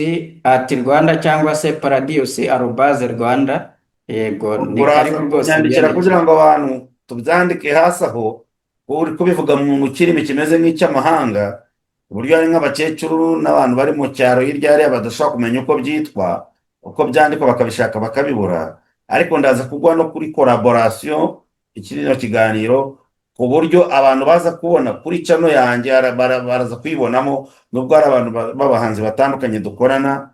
@Rwanda cyangwa se Paradius@Rwanda. Yego, ni karibu rwose byandikira kugira ngo abantu tubyandike hasi aho uri kubivuga mu kirimi kimeze nk'icy'amahanga, uburyo hari nk'abakecuru n'abantu bari mu cyaro hirya hariya badashobora kumenya uko byitwa, uko byandikwa, bakabishaka bakabibura. Ariko ndaza kugwa no kuri collaboration ikirino kiganiro, ku buryo abantu baza kubona kuri channel yanjye baraza kwibonamo, nubwo hari abantu b'abahanzi batandukanye dukorana,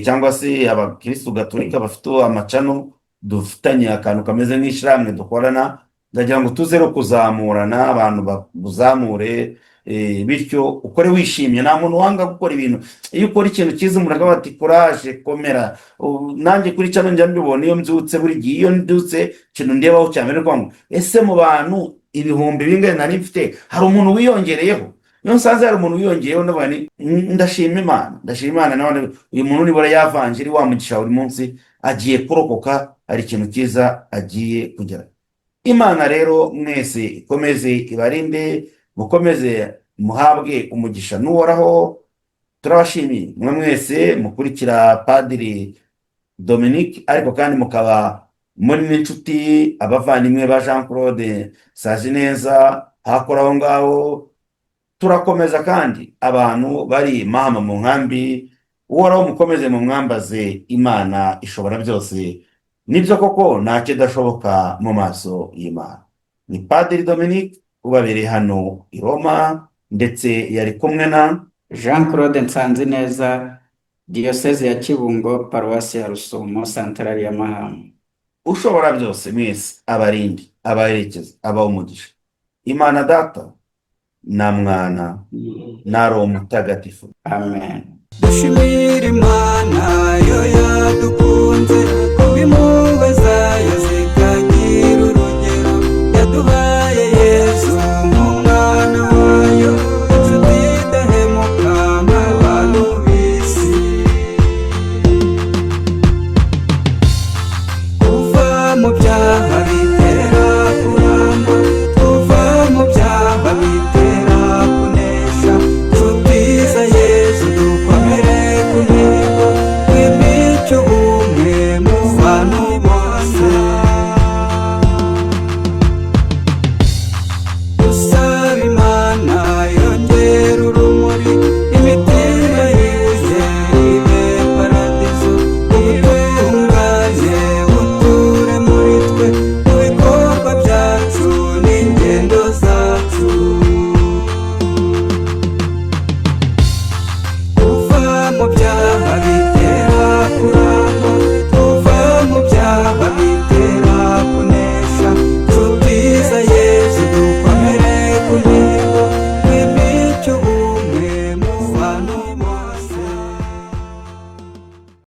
cyangwa se abakristo gatolika bafite amacano dufitanye akantu kameze nk'ishiramwe dukorana. Ndagira ngo tuze no kuzamurana, abantu bakuzamure, bityo ukore wishimye. Nta muntu wanga gukora ibintu. Iyo ukora ikintu cyiza umuntu akavuga ati courage, komera. Nanjye kuri channel njya mbibona iyo mbyutse, buri gihe iyo mbyutse ikintu ndebaho cyane rwanda, ese mu bantu ibihumbi bingahe nari mfite hari umuntu wiyongereyeho. Niyo nsanze hari umuntu wiyongereyeho, ndashima Imana, ndashima Imana. None uyu muntu nibura yavanjiri wa mugisha buri munsi agiye kurokoka, hari ikintu cyiza agiye kugera. Imana rero mwese ikomeze ibarinde, mukomeze muhabwe umugisha n'uhoraho. Turabashimiye mwe mwese mukurikira Padiri Dominique, ariko kandi mukaba muri n'inshuti abavandimwe ba Jean Claude Sazineza hakora aho ngaho. Turakomeza kandi abantu bari mama mu nkambi, uhoraho mukomeze mu mwambaze. Imana ishobora byose, nibyo koko nta kidashoboka mu maso y'Imana. Ni Padiri Dominique ubabereye hano i Roma, ndetse yari kumwe na Jean Claude Nsanzineza, Diyoseze ya Kibungo, Paruwasi ya Rusumo, Santarari ya Mahama. Ushobora byose mwese abarindi, abaherekeza, abaha umugisha. Imana Data na Mwana na Roho Mutagatifu. Amen. Dushimire Imana yo yadukunze.